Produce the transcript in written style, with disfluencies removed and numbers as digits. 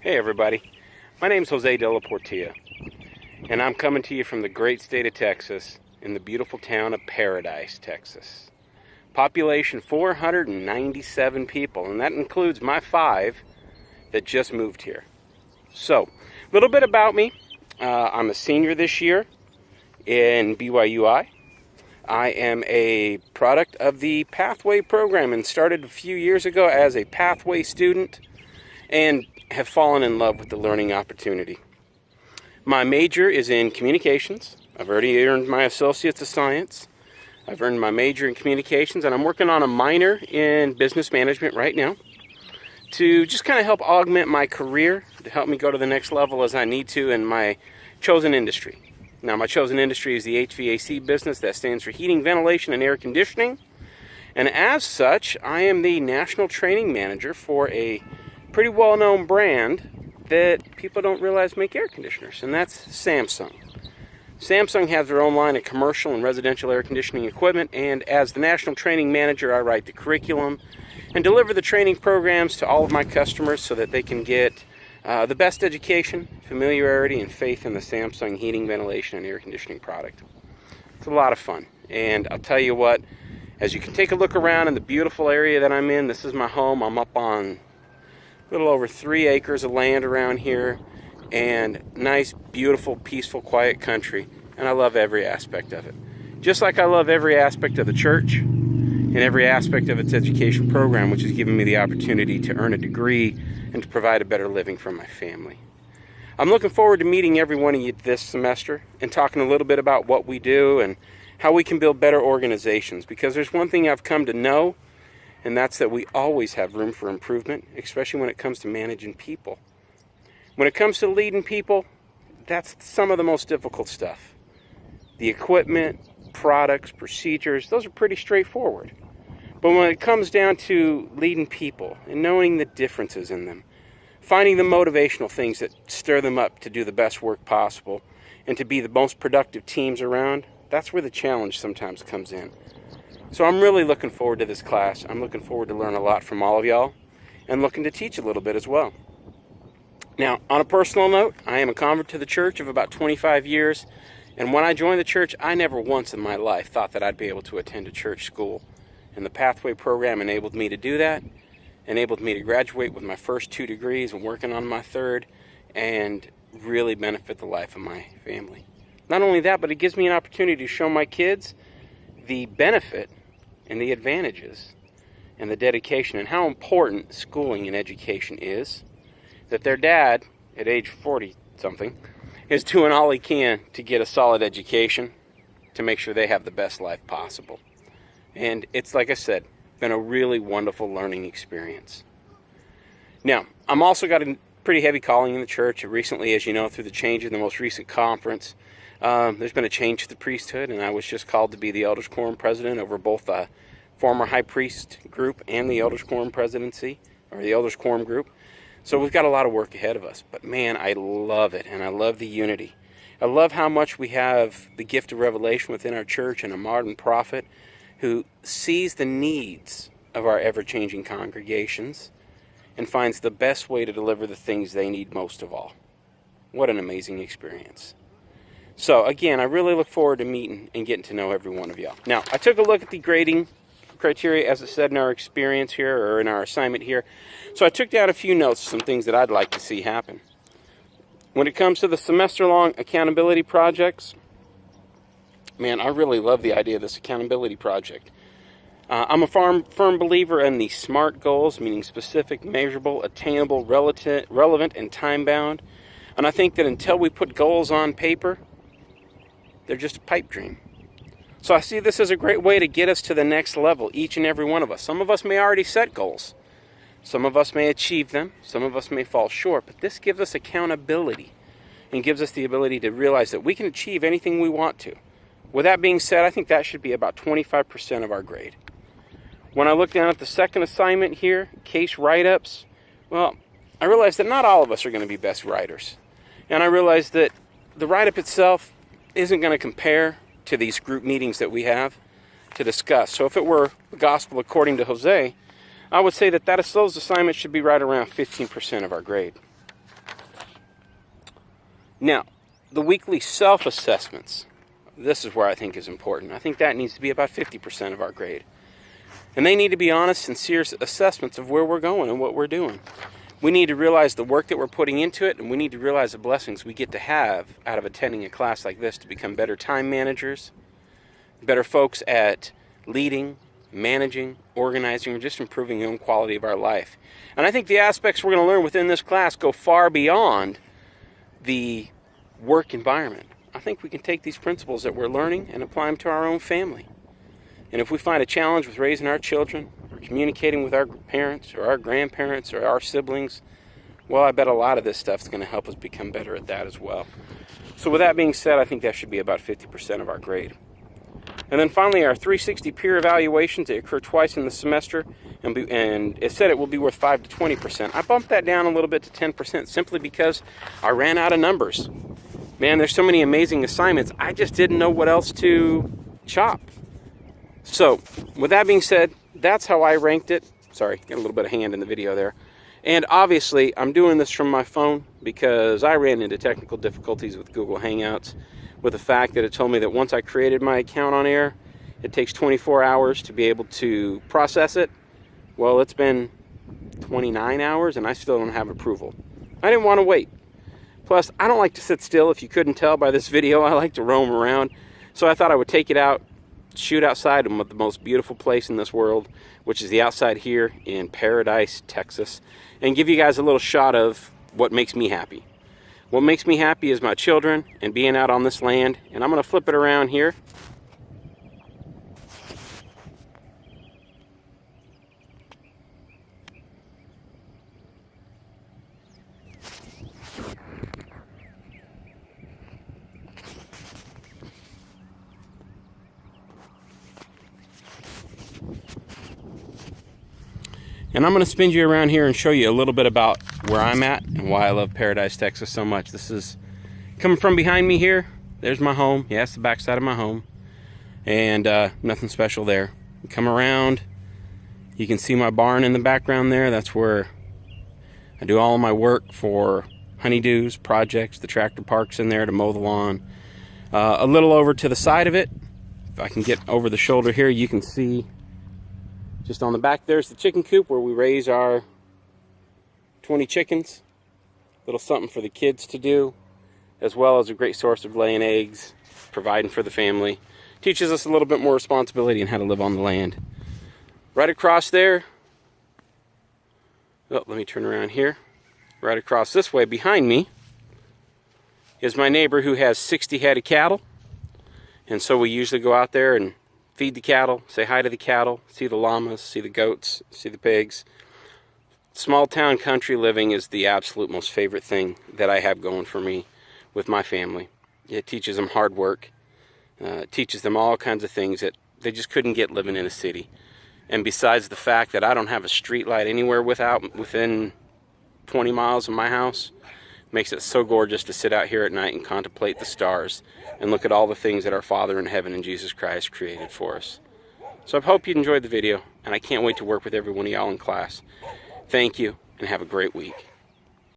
Hey everybody, my name is Jose De La Portilla, and I'm coming to you from the great state of Texas in the beautiful town of Paradise, Texas. Population 497 people, and that includes my 5 that just moved here. So, a little bit about me. I'm a senior this year in BYUI. I am a product of the Pathway program and started a few years ago as a Pathway student and have fallen in love with the learning opportunity. My major is in communications. I've already earned my Associates of Science. I've earned my major in communications, and I'm working on a minor in business management right now to just kind of help augment my career, to help me go to the next level as I need to in my chosen industry. Now, my chosen industry is the HVAC business. That stands for heating, ventilation, and air conditioning. And as such, I am the national training manager for a pretty well-known brand that people don't realize make air conditioners, and that's Samsung. Samsung has their own line of commercial and residential air conditioning equipment, and as the national training manager, I write the curriculum and deliver the training programs to all of my customers so that they can get the best education, familiarity, and faith in the Samsung heating, ventilation, and air conditioning product. It's a lot of fun, and I'll tell you what, as you can take a look around in the beautiful area that I'm in, this is my home. I'm up on a little over 3 acres of land around here, and nice, beautiful, peaceful, quiet country, and I love every aspect of it. Just like I love every aspect of the church and every aspect of its education program, which has given me the opportunity to earn a degree and to provide a better living for my family. I'm looking forward to meeting every one of you this semester and talking a little bit about what we do and how we can build better organizations, because there's one thing I've come to know, and that's that we always have room for improvement, especially when it comes to managing people. When it comes to leading people, that's some of the most difficult stuff. The equipment, products, procedures, those are pretty straightforward. But when it comes down to leading people and knowing the differences in them, finding the motivational things that stir them up to do the best work possible and to be the most productive teams around, that's where the challenge sometimes comes in. So I'm really looking forward to this class. I'm looking forward to learn a lot from all of y'all and looking to teach a little bit as well. Now, on a personal note, I am a convert to the church of about 25 years, and when I joined the church, I never once in my life thought that I'd be able to attend a church school. And the Pathway program enabled me to do that, enabled me to graduate with my first 2 degrees and working on my 3rd, and really benefit the life of my family. Not only that, but it gives me an opportunity to show my kids the benefit and the advantages and the dedication and how important schooling and education is, that their dad, at age 40-something, is doing all he can to get a solid education to make sure they have the best life possible. And it's, like I said, been a really wonderful learning experience. Now, I'm also got a pretty heavy calling in the church. Recently, as you know, through the change in the most recent conference, there's been a change to the priesthood, and I was just called to be the Elders Quorum president over both the former high priest group and the Elders Quorum presidency, or the Elders Quorum group. So we've got a lot of work ahead of us. But man, I love it, and I love the unity. I love how much we have the gift of revelation within our church and a modern prophet who sees the needs of our ever-changing congregations and finds the best way to deliver the things they need most of all. What an amazing experience. So again, I really look forward to meeting and getting to know every one of y'all. Now, I took a look at the grading criteria, as I said, in our experience here, or in our assignment here. So I took down a few notes, some things that I'd like to see happen. When it comes to the semester-long accountability projects, man, I really love the idea of this accountability project. I'm a firm believer in the SMART goals, meaning specific, measurable, attainable, relevant, and time-bound. And I think that until we put goals on paper, they're just a pipe dream. So I see this as a great way to get us to the next level, each and every one of us. Some of us may already set goals. Some of us may achieve them. Some of us may fall short. But this gives us accountability and gives us the ability to realize that we can achieve anything we want to. With that being said, I think that should be about 25% of our grade. When I look down at the second assignment here, case write-ups, well, I realize that not all of us are going to be best writers. And I realize that the write-up itself isn't going to compare to these group meetings that we have to discuss. So if it were the gospel according to Jose, I would say that those assignments should be right around 15% of our grade. Now, the weekly self-assessments, this is where I think is important. I think that needs to be about 50% of our grade. And they need to be honest, sincere assessments of where we're going and what we're doing. We need to realize the work that we're putting into it, and we need to realize the blessings we get to have out of attending a class like this to become better time managers, better folks at leading, managing, organizing, or just improving the own quality of our life. And I think the aspects we're going to learn within this class go far beyond the work environment. I think we can take these principles that we're learning and apply them to our own family. And if we find a challenge with raising our children, or communicating with our parents, or our grandparents, or our siblings, well, I bet a lot of this stuff is going to help us become better at that as well. So with that being said, I think that should be about 50% of our grade. And then finally, our 360 peer evaluations, they occur twice in the semester, and it said it will be worth 5 to 20%. I bumped that down a little bit to 10% simply because I ran out of numbers. Man, there's so many amazing assignments, I just didn't know what else to chop. So, with that being said, that's how I ranked it. Sorry, got a little bit of hand in the video there. And obviously, I'm doing this from my phone because I ran into technical difficulties with Google Hangouts, with the fact that it told me that once I created my account on Air, it takes 24 hours to be able to process it. Well, it's been 29 hours and I still don't have approval. I didn't want to wait. Plus, I don't like to sit still. If you couldn't tell by this video, I like to roam around. So I thought I would take it out, shoot outside in the most beautiful place in this world, which is the outside here in Paradise, Texas, and give you guys a little shot of what makes me happy. What makes me happy is my children and being out on this land, and I'm going to flip it around here. And I'm going to spin you around here and show you a little bit about where I'm at and why I love Paradise, Texas so much. This is coming from behind me here. There's my home. Yeah, it's the back side of my home. And nothing special there. You come around, you can see my barn in the background there. That's where I do all of my work for honeydews, projects. The tractor park's in there to mow the lawn. A little over to the side of it, if I can get over the shoulder here, you can see just on the back there's the chicken coop where we raise our 20 chickens. A little something for the kids to do, as well as a great source of laying eggs, providing for the family. Teaches us a little bit more responsibility in how to live on the land. Right across there, oh, let me turn around here. Right across this way behind me is my neighbor who has 60 head of cattle. And so we usually go out there and feed the cattle, say hi to the cattle, see the llamas, see the goats, see the pigs. Small town country living is the absolute most favorite thing that I have going for me with my family. It teaches them hard work. It teaches them all kinds of things that they just couldn't get living in a city. And besides the fact that I don't have a street light anywhere within 20 miles of my house, makes it so gorgeous to sit out here at night and contemplate the stars and look at all the things that our Father in heaven and Jesus Christ created for us. So I hope you enjoyed the video, and I can't wait to work with every one of y'all in class. Thank you, and have a great week.